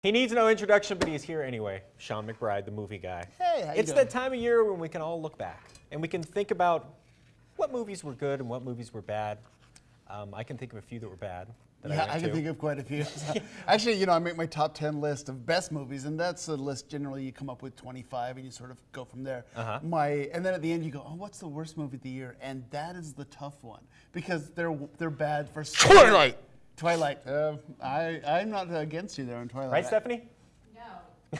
He needs no introduction, but he's here anyway. Sean McBride, the movie guy. Hey, how you It's doing? that time of year when we can all look back and we can think about what movies were good and what movies were bad. I can think of a few that were bad. Yeah, I can think of quite a few. Actually, you know, I make my top 10 list of best movies, and that's a list generally you come up with 25, and you sort of go from there. And then at the end you go, oh, what's the worst movie of the year? And that is the tough one because they're bad for. Twilight. Twilight. I'm not against you there on Twilight. Right, Stephanie? No.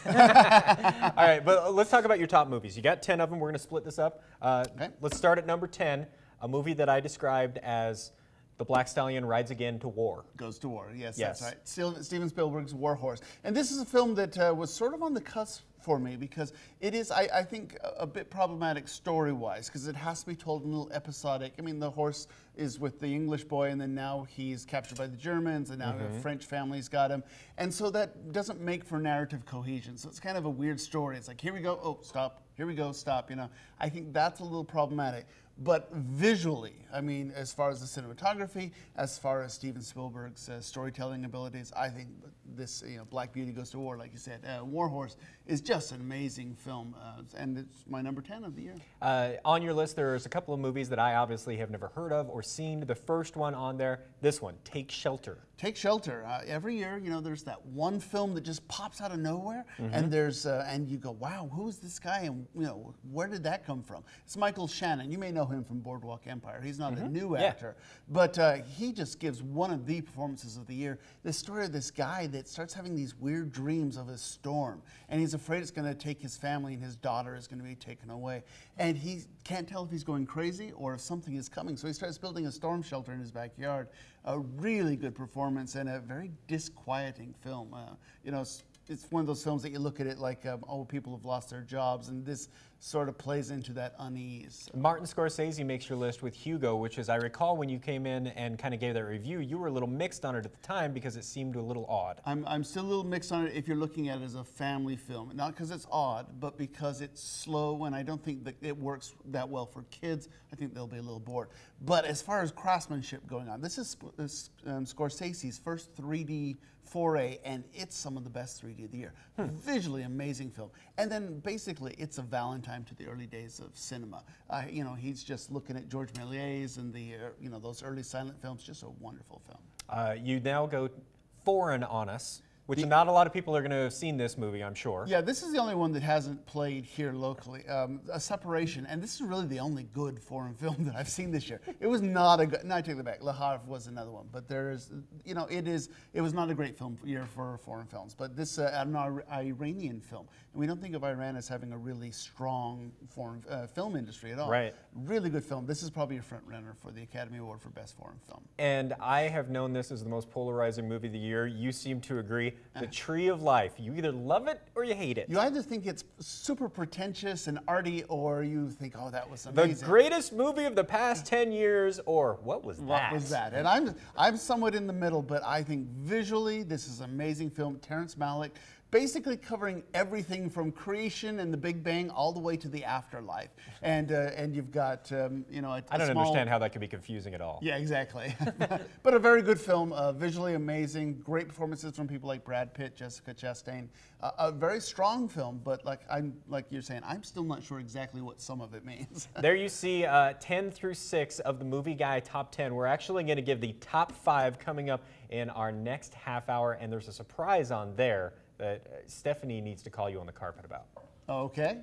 All right, but let's talk about your top movies. You got 10 of them. We're going to split this up. Okay. Let's start at number 10, a movie that I described as The Black Stallion Rides Again to War. Goes to War, yes, Yes. that's right. Steven Spielberg's War Horse. And this is a film that was sort of on the cusp for me because it is, I think, a bit problematic story-wise because it has to be told in a little episodic. I mean, the horse is with the English boy and then now he's captured by the Germans and now a French family's got him. And so that doesn't make for narrative cohesion. So it's kind of a weird story. It's like, here we go, oh, stop. Here we go, stop, you know. I think that's a little problematic. But visually, I mean, as far as the cinematography, as far as Steven Spielberg's storytelling abilities, I think this, you know, Black Beauty Goes to War, like you said, War Horse is just an amazing film, and it's my number 10 of the year. On your list, there's a couple of movies that I obviously have never heard of or seen. The first one on there, this one, Take Shelter. Take Shelter. Every year, you know, there's that one film that just pops out of nowhere, and there's and you go, wow, who's this guy, and you know, where did that come from? It's Michael Shannon. You may know him from Boardwalk Empire. He's not a new actor, but he just gives one of the performances of the year. The story of this guy that starts having these weird dreams of a storm, and he's afraid it's going to take his family and his daughter is going to be taken away, and he can't tell if he's going crazy or if something is coming. So he starts building a storm shelter in his backyard. A really good performance and a very disquieting film. You know, it's one of those films that you look at it like, oh, people have lost their jobs, and this sort of plays into that unease. Martin Scorsese makes your list with Hugo, which is, I recall when you came in and kind of gave that review, you were a little mixed on it at the time because it seemed a little odd. I'm still a little mixed on it if you're looking at it as a family film. Not because it's odd, but because it's slow, and I don't think that it works that well for kids. I think they'll be a little bored. But as far as craftsmanship going on, this is Scorsese's first 3D foray, and it's some of the best 3D of the year. Visually amazing film. And then basically it's a Valentine to the early days of cinema. You know, he's just looking at George Méliès and the, you know, those early silent films, just a wonderful film. You now go foreign on us, which not a lot of people are going to have seen this movie, I'm sure. Yeah, this is the only one that hasn't played here locally. A Separation, and this is really the only good foreign film that I've seen this year. It was not a good, no, I take that back. Le Havre was another one, but there is, you know, it was not a great film year for foreign films, but this an Iranian film, and we don't think of Iran as having a really strong foreign film industry at all. Right. Really good film. This is probably a front runner for the Academy Award for Best Foreign Film. And I have known this as the most polarizing movie of the year. You seem to agree. The Tree of Life. You either love it or you hate it. You either think it's super pretentious and arty, or you think, oh, that was amazing. The greatest movie of the past 10 years, or what was that? What was that? And I'm somewhat in the middle, but I think visually this is an amazing film. Terrence Malick, basically covering everything from creation and the Big Bang all the way to the afterlife. And you've got, you know, I don't understand how that could be confusing at all. Yeah, exactly. But a very good film, visually amazing, great performances from people like Brad Pitt, Jessica Chastain. A very strong film, but like you're saying, I'm still not sure exactly what some of it means. There you see 10 through 6 of the Movie Guy Top 10. We're actually going to give the top 5 coming up in our next half hour, and there's a surprise on there that Stephanie needs to call you on the carpet about. Okay.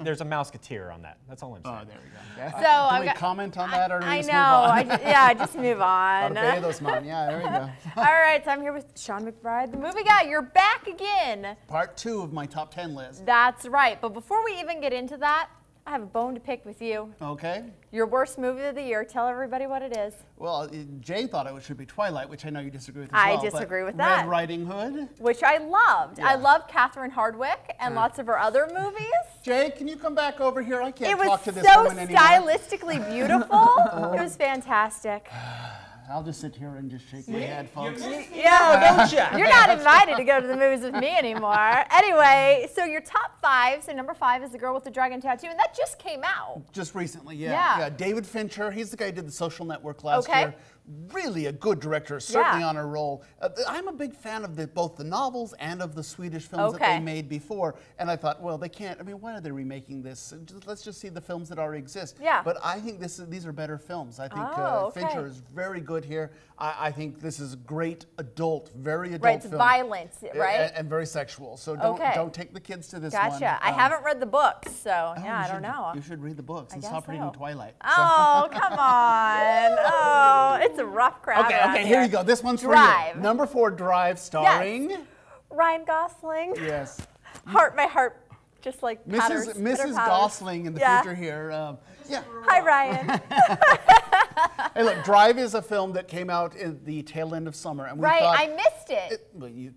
There's a Mouseketeer on that. That's all I'm saying. Oh, there we go. So Do we comment on that, or do we I just know. move on? Yeah, just move on. Barbados, man. Yeah, there we go. All right, so I'm here with Sean McBride, the movie guy. You're back again. Part 2 of my top 10 list. That's right. But before we even get into that, I have a bone to pick with you. Okay. Your worst movie of the year. Tell everybody what it is. Well, Jay thought it should be Twilight, which I know you disagree with as I well. disagree but with that. Red Riding Hood. Which I loved. Yeah. I loved Catherine Hardwicke and lots of her other movies. Jay, can you come back over here? I can't It was talk to this so woman anymore. stylistically beautiful. It was fantastic. I'll just sit here and just shake my head, folks. Yeah, don't you? You're not invited to go to the movies with me anymore. Anyway, so your top 5. So number 5 is The Girl with the Dragon Tattoo, and that just came out. Just recently, Yeah. yeah. David Fincher, he's the guy who did The Social Network last Okay. year. really a good director, certainly on a roll. I'm a big fan of both the novels and of the Swedish films that they made before. And I thought, well, they can't. I mean, why are they remaking this? Let's just see the films that already exist. Yeah. But I think these are better films. I think Fincher is very good here. I think this is a great adult, very adult film. Right, it's violent, right? And very sexual. So don't take the kids to this one. Gotcha. I haven't read the books, so yeah, I don't know. You should read the books and stop reading Twilight. Oh, come on. Oh, it's a rough crowd. Okay, here you go. This one's Drive. for you. Number 4, Drive, starring Ryan Gosling. Yes. My heart just like Mrs. Gosling in the future here. Hi, Ryan. Hey, look, Drive is a film that came out in the tail end of summer, and we thought I missed it.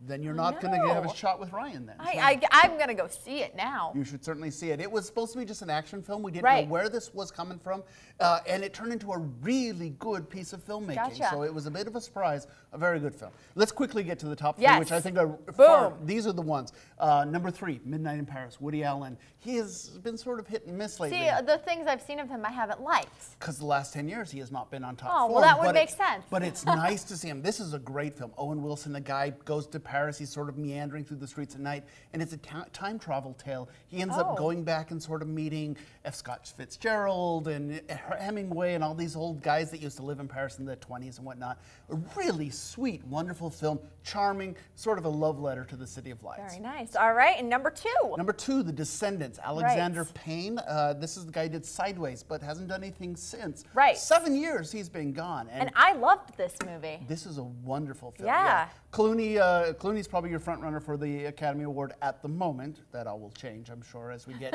Then you're not going to have a shot with Ryan then. I'm going to go see it now. You should certainly see it. It was supposed to be just an action film. We didn't know where this was coming from, and it turned into a really good piece of filmmaking. Gotcha. So it was a bit of a surprise, a very good film. Let's quickly get to the top 3, which I think are these are the ones. Number 3, Midnight in Paris, Woody Allen. He has been sort of hit and miss lately. See, the things I've seen of him I haven't liked. Because the last 10 years he has not been on top form. Well, that would make sense. But it's nice to see him. This is a great film. Owen Wilson, the guy, goes to Paris. He's sort of meandering through the streets at night, and it's a time travel tale. He ends up going back and sort of meeting F. Scott Fitzgerald and Hemingway and all these old guys that used to live in Paris in the 20s and whatnot. A really sweet, wonderful film, charming, sort of a love letter to the City of Lights. Very nice. All right, and number 2. Number 2, The Descendants, Alexander Payne. This is the guy who did Sideways, but hasn't done anything since. 7 years he's been gone. And I loved this movie. This is a wonderful film. Yeah. Clooney's probably your front runner for the Academy Award at the moment. That all will change, I'm sure, as we get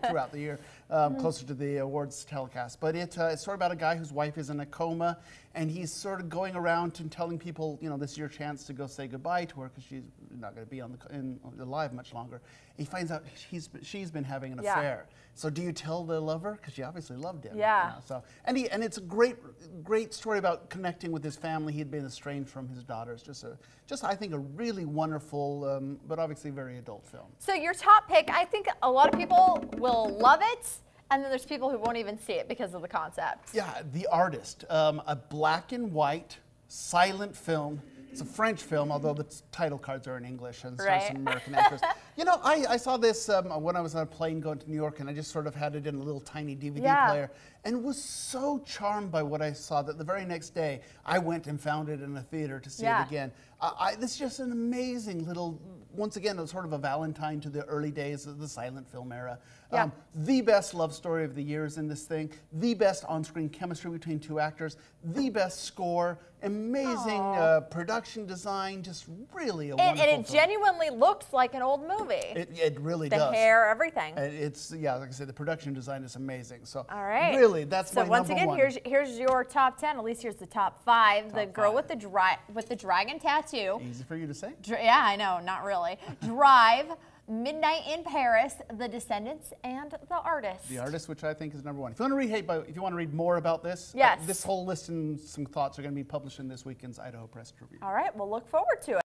throughout the year, closer to the awards telecast. But it's sort of about a guy whose wife is in a coma, and he's sort of going around and telling people, this is your chance to go say goodbye to her because she's not going to be alive much longer. He finds out she's been having an affair. So do you tell the lover? Because she obviously loved him. Yeah. And it's a great story about connecting with his family. He had been estranged from his daughters. Just I think a really wonderful, but obviously very adult film. So your top pick, I think a lot of people will love it. And then there's people who won't even see it because of the concept. Yeah, The Artist, a black and white silent film. It's a French film, although the title cards are in English and stars some American actors. I saw this when I was on a plane going to New York, and I just sort of had it in a little tiny DVD player, and was so charmed by what I saw that the very next day I went and found it in a theater to see it again. This is just an amazing little, once again, it was sort of a Valentine to the early days of the silent film era. The best love story of the years in this thing, the best on-screen chemistry between 2 actors, the best score, amazing production design, just really a wonderful film. And it genuinely looks like an old movie. It really does. The hair, everything. It's, like I said, the production design is amazing. So all right. Really, that's my number 1. So once again, here's your top 10. At least here's the top 5. The girl with the dragon tattoo. Easy for you to say. Yeah, I know, not really. Drive, Midnight in Paris, The Descendants, and The Artist. The Artist, which I think is number 1. If you want to read more about this, yes. This whole list and some thoughts are going to be published in this weekend's Idaho Press Tribune. All right, we'll look forward to it.